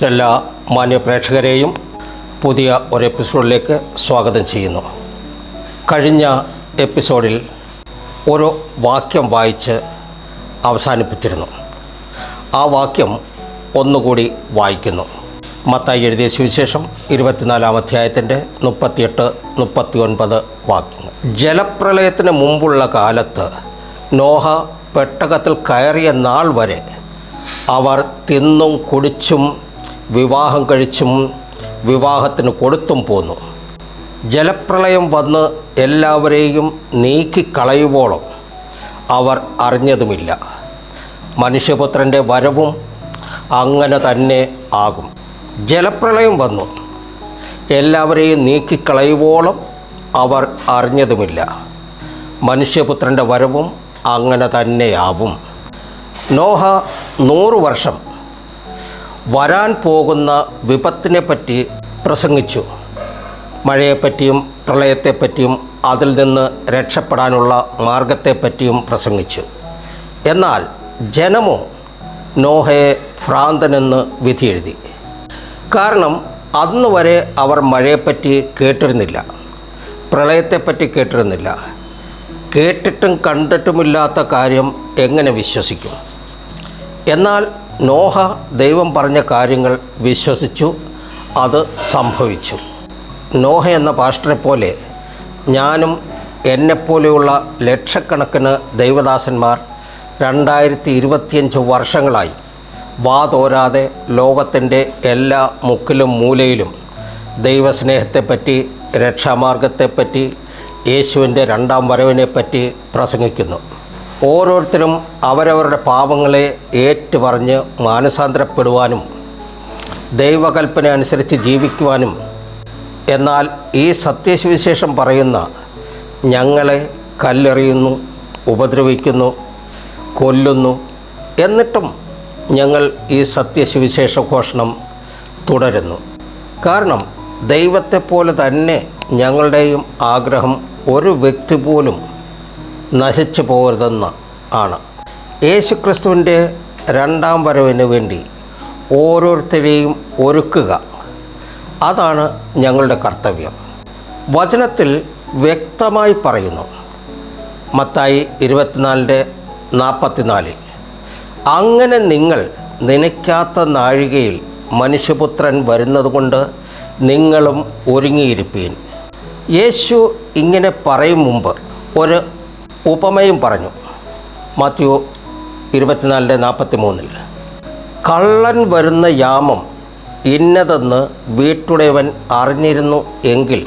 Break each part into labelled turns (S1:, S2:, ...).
S1: എല്ലാ മാന്യ പ്രേക്ഷകരെയും പുതിയ ഒരു എപ്പിസോഡിലേക്ക് സ്വാഗതം ചെയ്യുന്നു. കഴിഞ്ഞ എപ്പിസോഡിൽ ഒരു വാക്യം വായിച്ച് അവസാനിപ്പിച്ചിരുന്നു. ആ വാക്യം ഒന്നുകൂടി വായിക്കുന്നു. മത്തായി എഴുതിയ സുവിശേഷം 24-ാം അധ്യായത്തിൻ്റെ 38-39 വാക്യങ്ങൾ. ജലപ്രളയത്തിന് മുമ്പുള്ള കാലത്ത് നോഹ പെട്ടകത്തിൽ കയറിയ നാൾ വരെ അവർ തിന്നും കുടിച്ചും വിവാഹം കഴിച്ചും വിവാഹത്തിന് കൊടുത്തും പോന്നു. ജലപ്രളയം വന്ന് എല്ലാവരെയും നീക്കിക്കളയുവോളം അവർ അറിഞ്ഞതുമില്ല. മനുഷ്യപുത്രൻ്റെ വരവും അങ്ങനെ തന്നെ ആകും. ജലപ്രളയം വന്നു എല്ലാവരെയും നീക്കിക്കളയുവോളം അവർ അറിഞ്ഞതുമില്ല. മനുഷ്യപുത്രൻ്റെ വരവും അങ്ങനെ തന്നെയാവും. നോഹ 100 വർഷം വരാൻ പോകുന്ന വിപത്തിനെപ്പറ്റി പ്രസംഗിച്ചു. മഴയെപ്പറ്റിയും പ്രളയത്തെപ്പറ്റിയും അതിൽ നിന്ന് രക്ഷപ്പെടാനുള്ള മാർഗത്തെപ്പറ്റിയും പ്രസംഗിച്ചു. എന്നാൽ ജനമോ നോഹയെ ഭ്രാന്തനെന്ന് വിധിയെഴുതി. കാരണം അന്ന് വരെ അവർ മഴയെപ്പറ്റി കേട്ടിരുന്നില്ല, പ്രളയത്തെപ്പറ്റി കേട്ടിരുന്നില്ല. കേട്ടിട്ടും കണ്ടിട്ടുമില്ലാത്ത കാര്യം എങ്ങനെ വിശ്വസിക്കും? എന്നാൽ നോഹ ദൈവം പറഞ്ഞ കാര്യങ്ങൾ വിശ്വസിച്ചു. അത് സംഭവിച്ചു. നോഹ എന്ന പാസ്റ്ററെ പോലെ ഞാനും എന്നെപ്പോലെയുള്ള ലക്ഷക്കണക്കിന് ദൈവദാസന്മാർ 2025 വർഷങ്ങളായി വാതോരാതെ ലോകത്തിൻ്റെ എല്ലാ മുക്കിലും മൂലയിലും ദൈവസ്നേഹത്തെപ്പറ്റി, രക്ഷാമാർഗത്തെപ്പറ്റി, യേശുവിൻ്റെ 2ാം വരവിനെപ്പറ്റി പ്രസംഗിക്കുന്നു. ഓരോരുത്തരും അവരവരുടെ പാപങ്ങളെ ഏറ്റുപറഞ്ഞ് മാനസാന്തരപ്പെടുവാനും ദൈവകൽപ്പന അനുസരിച്ച് ജീവിക്കുവാനും, എന്നാൽ ഈ സത്യസുവിശേഷം പറയുന്ന ഞങ്ങളെ കല്ലെറിയുന്നു, ഉപദ്രവിക്കുന്നു, കൊല്ലുന്നു. എന്നിട്ടും ഞങ്ങൾ ഈ സത്യസുവിശേഷ ഘോഷണം തുടരുന്നു. കാരണം ദൈവത്തെപ്പോലെ തന്നെ ഞങ്ങളുടെയും ആഗ്രഹം ഒരു വ്യക്തി പോലും നശിച്ചു പോകരുതെന്ന് ആണ്. യേശുക്രിസ്തുവിൻ്റെ 2ാം വരവിന് വേണ്ടി ഓരോരുത്തരെയും ഒരുക്കുക, അതാണ് ഞങ്ങളുടെ കർത്തവ്യം. വചനത്തിൽ വ്യക്തമായി പറയുന്നു. മത്തായി 24-44 അങ്ങനെ നിങ്ങൾ നനയ്ക്കാത്ത നാഴികയിൽ മനുഷ്യപുത്രൻ വരുന്നതുകൊണ്ട് നിങ്ങളും ഒരുങ്ങിയിരിപ്പീൻ. യേശു ഇങ്ങനെ പറയും മുമ്പ് ഒരു ഉപമയും പറഞ്ഞു. മത്തായി 24-43 കള്ളൻ വരുന്ന യാമം ഇന്നതെന്ന് വീട്ടുടയവൻ അറിഞ്ഞിരുന്നു എങ്കിൽ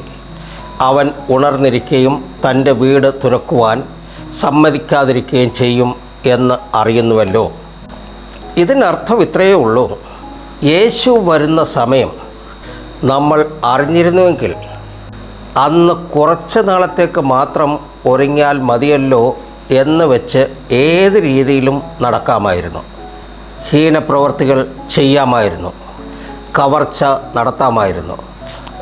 S1: അവൻ ഉണർന്നിരിക്കുകയും തൻ്റെ വീട് തുറക്കുവാൻ സമ്മതിക്കാതിരിക്കുകയും ചെയ്യും എന്ന് അറിയുന്നുവല്ലോ. ഇതിനർത്ഥം ഇത്രയേ ഉള്ളൂ. യേശു വരുന്ന സമയം നമ്മൾ അറിഞ്ഞിരുന്നുവെങ്കിൽ അന്ന് കുറച്ച് നാളത്തേക്ക് മാത്രം ഒരുങ്ങിയാൽ മതിയല്ലോ എന്ന് വെച്ച് ഏത് രീതിയിലും നടക്കാമായിരുന്നു. ഹീനപ്രവർത്തികൾ ചെയ്യാമായിരുന്നു, കവർച്ച നടത്താമായിരുന്നു,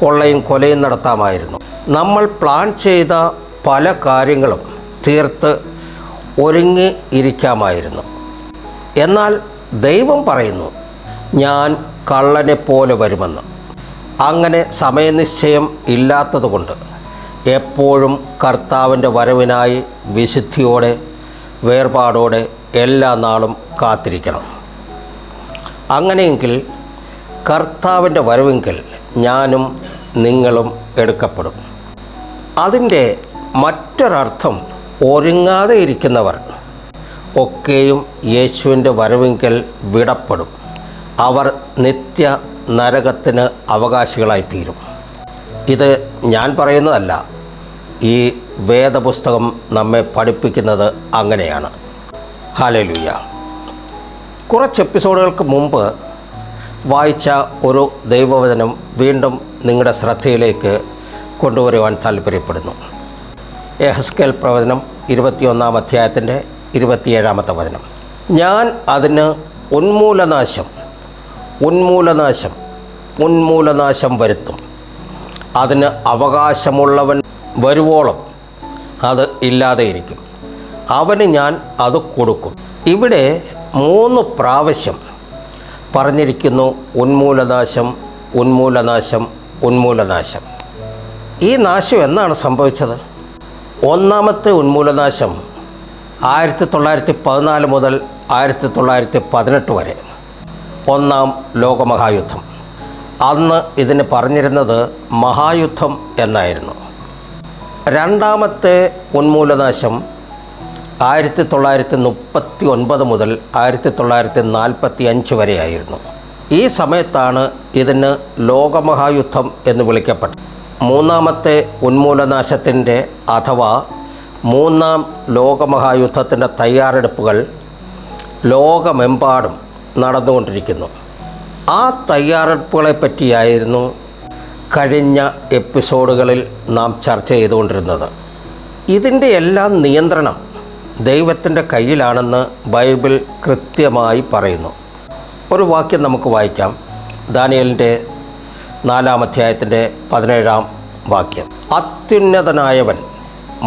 S1: കൊള്ളയും കൊലയും നടത്താമായിരുന്നു. നമ്മൾ പ്ലാൻ ചെയ്ത പല കാര്യങ്ങളും തീർത്ത് ഒരുങ്ങി ഇരിക്കാമായിരുന്നു. എന്നാൽ ദൈവം പറയുന്നു, ഞാൻ കള്ളനെപ്പോലെ വരുമെന്ന്. അങ്ങനെ സമയനിശ്ചയം ഇല്ലാത്തതുകൊണ്ട് എപ്പോഴും കർത്താവിൻ്റെ വരവിനായി വിശുദ്ധിയോടെ വേർപാടോടെ എല്ലാ നാളും കാത്തിരിക്കണം. അങ്ങനെയെങ്കിൽ കർത്താവിൻ്റെ വരവെങ്കിൽ ഞാനും നിങ്ങളും എടുക്കപ്പെടും. അതിൻ്റെ മറ്റൊരർത്ഥം ഒരുങ്ങാതെ ഇരിക്കുന്നവർ ഒക്കെയും യേശുവിൻ്റെ വരവെങ്കിൽ വിടപ്പെടും. അവർ നിത്യ നരകത്തിന് അവകാശികളായിത്തീരും. ഇത് ഞാൻ പറയുന്നതല്ല, ഈ വേദപുസ്തകം നമ്മെ പഠിപ്പിക്കുന്നത് അങ്ങനെയാണ്. ഹല്ലേലൂയ. കുറച്ച് എപ്പിസോഡുകൾക്ക് മുമ്പ് വായിച്ച ഒരു ദൈവവചനം വീണ്ടും നിങ്ങളുടെ ശ്രദ്ധയിലേക്ക് കൊണ്ടുവരുവാൻ താല്പര്യപ്പെടുന്നു. യെഹെസ്കേൽ പ്രവചനം 21-ാം അധ്യായത്തിൻ്റെ 27-ാമത്തെ വചനം. ഞാൻ അതിന് ഉന്മൂലനാശം വരുത്തും. അതിന് അവകാശമുള്ളവൻ വരുവോളം അത് ഇല്ലാതെയിരിക്കും. അവന് ഞാൻ അത് കൊടുക്കും. ഇവിടെ 3 പ്രാവശ്യം പറഞ്ഞിരിക്കുന്നു ഉന്മൂലനാശം. ഈ നാശം എന്നാണ് സംഭവിച്ചത്? ഒന്നാമത്തെ ഉന്മൂലനാശം 1914 മുതൽ 1918 വരെ, ഒന്നാം ലോകമഹായുദ്ധം. അന്ന് ഇതിന് പറഞ്ഞിരുന്നത് മഹായുദ്ധം എന്നായിരുന്നു. രണ്ടാമത്തെ ഉന്മൂലനാശം 1939 മുതൽ 1945 വരെയായിരുന്നു. ഈ സമയത്താണ് ഇതിന് ലോകമഹായുദ്ധം എന്ന് വിളിക്കപ്പെട്ടത്. മൂന്നാമത്തെ ഉന്മൂലനാശത്തിൻ്റെ അഥവാ 3-ാം ലോകമഹായുദ്ധത്തിൻ്റെ തയ്യാറെടുപ്പുകൾ ലോകമെമ്പാടും നടന്നുകൊണ്ടിരിക്കുന്നു. ആ തയ്യാറെടുപ്പുകളെ പറ്റിയായിരുന്നു കഴിഞ്ഞ എപ്പിസോഡുകളിൽ നാം ചർച്ച ചെയ്തുകൊണ്ടിരുന്നത്. ഇതിൻ്റെ എല്ലാം നിയന്ത്രണം ദൈവത്തിൻ്റെ കയ്യിലാണെന്ന് ബൈബിൾ കൃത്യമായി പറയുന്നു. ഒരു വാക്യം നമുക്ക് വായിക്കാം. ദാനിയേലിൻ്റെ 4-ാം അധ്യായത്തിൻ്റെ 17-ാം വാക്യം. അത്യുന്നതനായവൻ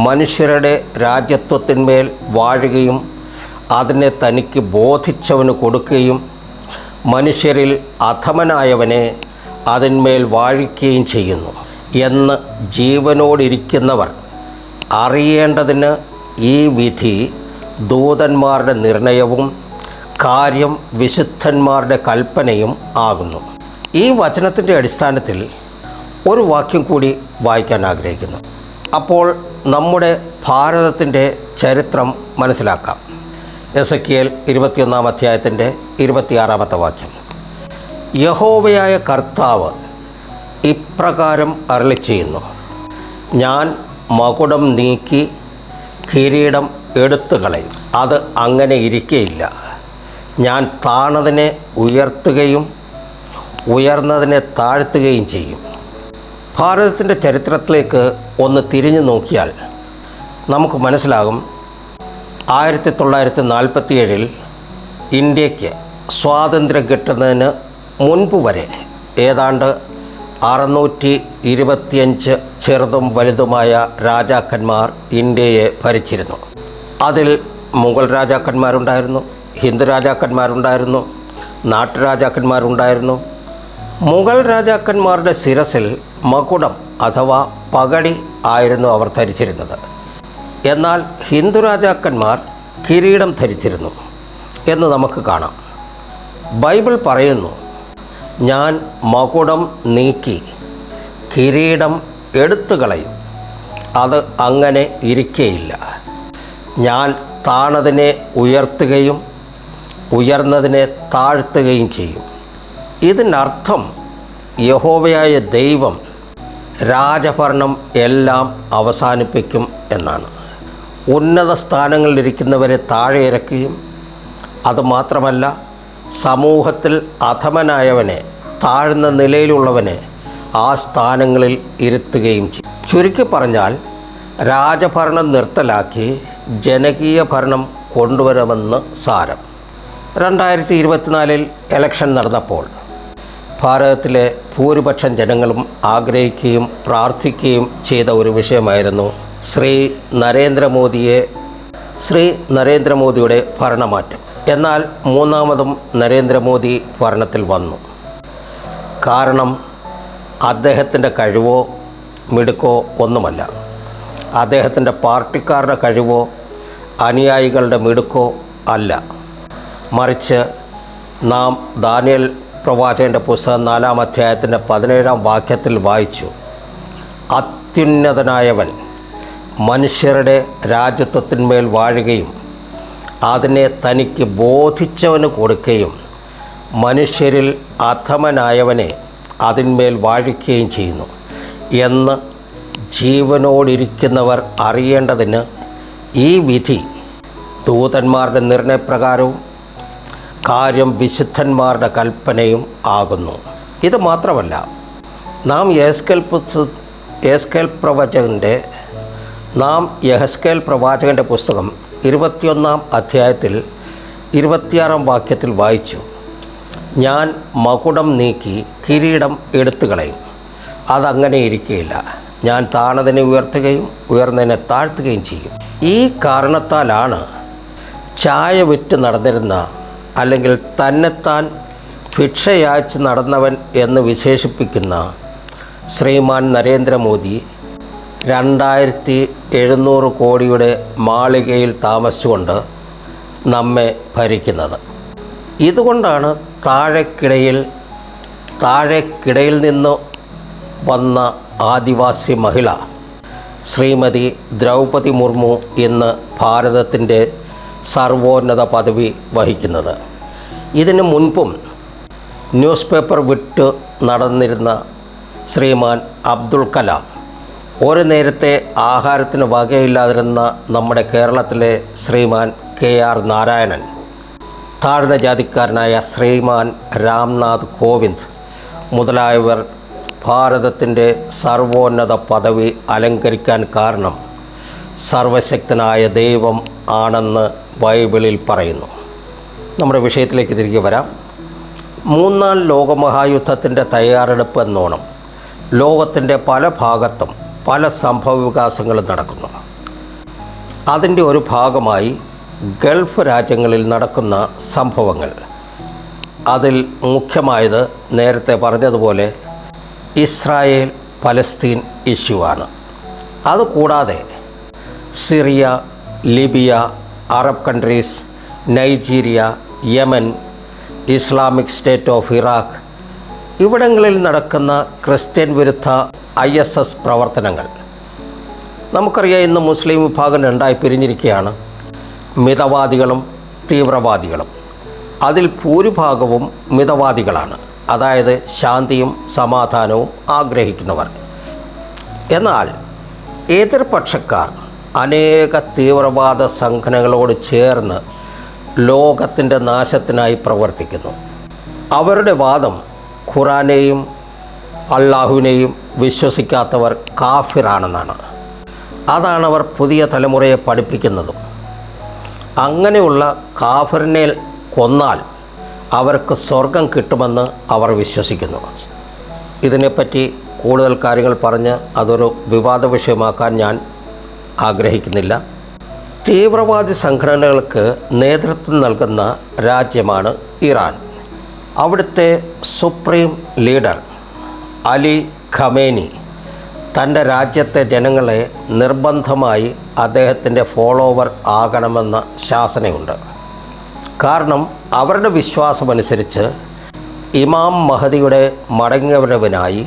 S1: മനുഷ്യരുടെ രാജ്യത്വത്തിന്മേൽ വാഴുകയും അതിനെ തനിക്ക് ബോധിച്ചവന് കൊടുക്കുകയും മനുഷ്യരിൽ അധമനായവനെ അതിന്മേൽ വാഴിക്കുകയും ചെയ്യുന്നു എന്ന് ജീവനോടിരിക്കുന്നവർ അറിയേണ്ടതിന് ഈ വിധി ദൂതന്മാരുടെ നിർണയവും കാര്യം വിശുദ്ധന്മാരുടെ കൽപ്പനയും ആകുന്നു. ഈ വചനത്തിൻ്റെ അടിസ്ഥാനത്തിൽ ഒരു വാക്യം കൂടി വായിക്കാൻ ആഗ്രഹിക്കുന്നു. അപ്പോൾ നമ്മുടെ ഭാരതത്തിൻ്റെ ചരിത്രം മനസ്സിലാക്കാം. എസെക്കിയേൽ 21-ാം അധ്യായത്തിൻ്റെ 26-ാമത്തെ വാക്യം. യഹോവയായ കർത്താവ് ഇപ്രകാരം അരുളിച്ചെയ്യുന്നു, ഞാൻ മകുടം നീക്കി കിരീടം എടുത്തു കളയും. അത് അങ്ങനെ ഇരിക്കുകയില്ല. ഞാൻ താണതിനെ ഉയർത്തുകയും ഉയർന്നതിനെ താഴ്ത്തുകയും ചെയ്യും. ഭാരതത്തിൻ്റെ ചരിത്രത്തിലേക്ക് ഒന്ന് തിരിഞ്ഞു നോക്കിയാൽ നമുക്ക് മനസ്സിലാകും, 1947 ഇന്ത്യക്ക് സ്വാതന്ത്ര്യം കിട്ടുന്നതിന് മുൻപ് വരെ ഏതാണ്ട് 625 ചെറുതും വലുതുമായ രാജാക്കന്മാർ ഇന്ത്യയെ ഭരിച്ചിരുന്നു. അതിൽ മുഗൾ രാജാക്കന്മാരുണ്ടായിരുന്നു, ഹിന്ദു രാജാക്കന്മാരുണ്ടായിരുന്നു, നാട്ടുരാജാക്കന്മാരുണ്ടായിരുന്നു. മുഗൾ രാജാക്കന്മാരുടെ ശിരസിൽ മകുടം അഥവാ പകടി ആയിരുന്നു അവർ ധരിച്ചിരുന്നത്. എന്നാൽ ഹിന്ദു രാജാക്കന്മാർ കിരീടം ധരിച്ചിരുന്നു എന്ന് നമുക്ക് കാണാം. ബൈബിൾ പറയുന്നു, ഞാൻ മകുടം നീക്കി കിരീടം എടുത്തു കളയും. അത് അങ്ങനെ ഇരിക്കുകയില്ല. ഞാൻ താണതിനെ ഉയർത്തുകയും ഉയർന്നതിനെ താഴ്ത്തുകയും ചെയ്യും. ഇതിനർത്ഥം യഹോവയായ ദൈവം രാജഭരണം എല്ലാം അവസാനിപ്പിക്കും എന്നാണ്. ഉന്നത സ്ഥാനങ്ങളിലിരിക്കുന്നവരെ താഴെ ഇറക്കുകയും അതുമാത്രമല്ല സമൂഹത്തിൽ അധമനായവനെ, താഴ്ന്ന നിലയിലുള്ളവനെ ആ സ്ഥാനങ്ങളിൽ ഇരുത്തുകയും ചെയ്യും. ചുരുക്കി പറഞ്ഞാൽ രാജഭരണം നിർത്തലാക്കി ജനകീയ ഭരണം കൊണ്ടുവരുമെന്ന് സാരം. 2024 ഇലക്ഷൻ നടന്നപ്പോൾ ഭാരതത്തിലെ ഭൂരിപക്ഷം ജനങ്ങളും ആഗ്രഹിക്കുകയും പ്രാർത്ഥിക്കുകയും ചെയ്ത ഒരു വിഷയമായിരുന്നു ശ്രീ നരേന്ദ്രമോദിയുടെ ഭരണമാറ്റം. എന്നാൽ മൂന്നാമതും നരേന്ദ്രമോദി ഭരണത്തിൽ വന്നു. കാരണം അദ്ദേഹത്തിൻ്റെ കഴിവോ മിടുക്കോ ഒന്നുമല്ല. അദ്ദേഹത്തിൻ്റെ പാർട്ടിക്കാരുടെ കഴിവോ അനുയായികളുടെ മിടുക്കോ അല്ല. മറിച്ച് നാം ദാനിയേൽ പ്രവാചകൻ്റെ പുസ്തകം 4-ാം അധ്യായത്തിൻ്റെ 17-ാം വാക്യത്തിൽ വായിച്ചു, അത്യുന്നതനായവൻ മനുഷ്യരുടെ രാജ്യത്വത്തിന്മേൽ വാഴുകയും അതിനെ തനിക്ക് ബോധിച്ചവന് കൊടുക്കുകയും മനുഷ്യരിൽ അധമനായവനെ അതിന്മേൽ വാഴിക്കുകയും ചെയ്യുന്നു എന്ന് ജീവനോടിരിക്കുന്നവർ അറിയേണ്ടതിന് ഈ വിധി ദൂതന്മാരുടെ നിർണയപ്രകാരവും കാര്യം വിശുദ്ധന്മാരുടെ കൽപ്പനയും ആകുന്നു. ഇത് മാത്രമല്ല, നാം യഹസ്കേൽ പ്രവാചകൻ്റെ പുസ്തകം 21-ാം അധ്യായത്തിൽ 26-ാം വാക്യത്തിൽ വായിച്ചു, ഞാൻ മകുടം നീക്കി കിരീടം എടുത്തുകളയും, അതങ്ങനെ ഇരിക്കുകയില്ല, ഞാൻ താണതിനെ ഉയർത്തുകയും ഉയർന്നതിനെ താഴ്ത്തുകയും ചെയ്യും. ഈ കാരണത്താലാണ് ചായ വിറ്റ് നടന്നിരുന്ന, അല്ലെങ്കിൽ തന്നെത്താൻ ഭിക്ഷയാച്ച് നടന്നവൻ എന്ന് വിശേഷിപ്പിക്കുന്ന ശ്രീമാൻ നരേന്ദ്രമോദി 2700 കോടിയുടെ മാളികയിൽ താമസിച്ചുകൊണ്ട് നമ്മെ ഭരിക്കുന്നത്. ഇതുകൊണ്ടാണ് താഴെക്കിടയിൽ നിന്ന് വന്ന ആദിവാസി മഹിള ശ്രീമതി ദ്രൗപദി മുർമു ഇന്ന് ഭാരതത്തിൻ്റെ സർവോന്നത പദവി വഹിക്കുന്നത്. ഇതിനു മുൻപും ന്യൂസ് പേപ്പർ വിറ്റ് നടന്നിരുന്ന ശ്രീമാൻ അബ്ദുൽ കലാം, ഒരു നേരത്തെ ആഹാരത്തിന് വകയില്ലാതിരുന്ന നമ്മുടെ കേരളത്തിലെ ശ്രീമാൻ KR നാരായണൻ, താഴ്ന്ന ജാതിക്കാരനായ ശ്രീമാൻ രാംനാഥ് കോവിന്ദ് മുതലായവർ ഭാരതത്തിൻ്റെ സർവോന്നത പദവി അലങ്കരിക്കാൻ കാരണം സർവശക്തനായ ദൈവം ആണെന്ന് ബൈബിളിൽ പറയുന്നു. നമ്മുടെ വിഷയത്തിലേക്ക് തിരികെ വരാം. 3-ാം ലോകമഹായുദ്ധത്തിൻ്റെ തയ്യാറെടുപ്പ് എന്നോണം ലോകത്തിൻ്റെ പല ഭാഗത്തും പല സംഭവവികാസങ്ങളും നടക്കുന്നു. അതിൻ്റെ ഒരു ഭാഗമായി ഗൾഫ് രാജ്യങ്ങളിൽ നടക്കുന്ന സംഭവങ്ങൾ. അതിൽ മുഖ്യമായത് നേരത്തെ പറഞ്ഞതുപോലെ ഇസ്രായേൽ പലസ്തീൻ ഇഷ്യൂവാണ്. അതുകൂടാതെ Syria, Libya, Arab countries, Nigeria, Yemen, Islamic State of Iraq ഇവിടങ്ങളിൽ നടക്കുന്ന ക്രിസ്ത്യൻ വിരുദ്ധ ISS പ്രവർത്തനങ്ങൾ. നമുക്കറിയാം, ഇന്ന് മുസ്ലിം വിഭാഗം രണ്ടായി പിരിഞ്ഞിരിക്കുകയാണ്, മിതവാദികളും തീവ്രവാദികളും. അതിൽ ഭൂരിഭാഗവും മിതവാദികളാണ്, അതായത് ശാന്തിയും സമാധാനവും ആഗ്രഹിക്കുന്നവർ. എന്നാൽ എതിർപക്ഷക്കാർ അനേക തീവ്രവാദ സംഘടനകളോട് ചേർന്ന് ലോകത്തിൻ്റെ നാശത്തിനായി പ്രവർത്തിക്കുന്നു. അവരുടെ വാദം ഖുറാനെയും അള്ളാഹുവിനെയും വിശ്വസിക്കാത്തവർ കാഫിറാണെന്നാണ്. അതാണവർ പുതിയ തലമുറയെ പഠിപ്പിക്കുന്നതും. അങ്ങനെയുള്ള കാഫിറിനെ കൊന്നാൽ അവർക്ക് സ്വർഗം കിട്ടുമെന്ന് അവർ വിശ്വസിക്കുന്നു. ഇതിനെപ്പറ്റി കൂടുതൽ കാര്യങ്ങൾ പറഞ്ഞ് അതൊരു വിവാദ വിഷയമാക്കാൻ ഞാൻ ആഗ്രഹിക്കുന്നില്ല. തീവ്രവാദി സംഘടനകൾക്ക് നേതൃത്വം നൽകുന്ന രാജ്യമാണ് ഇറാൻ. അവിടുത്തെ സുപ്രീം ലീഡർ അലി ഖമേനി തൻ്റെ രാജ്യത്തെ ജനങ്ങളെ നിർബന്ധമായി അദ്ദേഹത്തിൻ്റെ ഫോളോവർ ആകണമെന്ന ശാസനയുണ്ട്. കാരണം അവരുടെ വിശ്വാസമനുസരിച്ച് ഇമാം മഹദിയുടെ മടങ്ങിവരവിനായി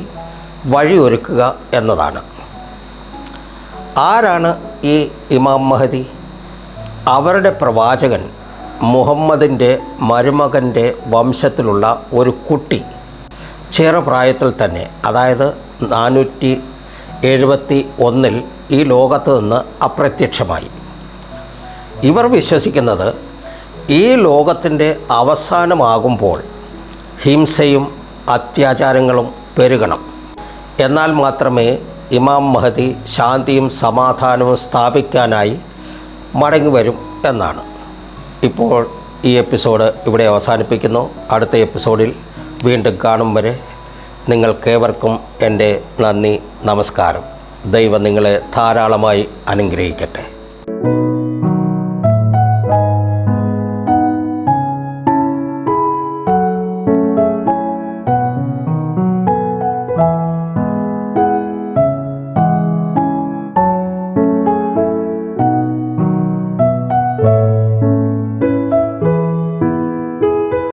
S1: വഴിയൊരുക്കുക എന്നതാണ്. ആരാണ് ഈ ഇമാം മഹദി? അവരുടെ പ്രവാചകൻ മുഹമ്മദിൻ്റെ മരുമകൻ്റെ വംശത്തിലുള്ള ഒരു കുട്ടി ചെറുപ്രായത്തിൽ തന്നെ, അതായത് 471 ഈ ലോകത്ത് നിന്ന് അപ്രത്യക്ഷമായി. ഇവർ വിശ്വസിക്കുന്നത് ഈ ലോകത്തിൻ്റെ അവസാനമാകുമ്പോൾ ഹിംസയും അത്യാചാരങ്ങളും പെരുകണം, എന്നാൽ മാത്രമേ ഇമാം മഹദി ശാന്തിയും സമാധാനവും സ്ഥാപിക്കാനായി മടങ്ങി വരും എന്നാണ്. ഇപ്പോൾ ഈ എപ്പിസോഡ് ഇവിടെ അവസാനിപ്പിക്കുന്നു. അടുത്ത എപ്പിസോഡിൽ വീണ്ടും കാണും വരെ നിങ്ങൾക്കേവർക്കും എൻ്റെ നന്ദി, നമസ്കാരം. ദൈവം നിങ്ങളെ ധാരാളമായി അനുഗ്രഹിക്കട്ടെ.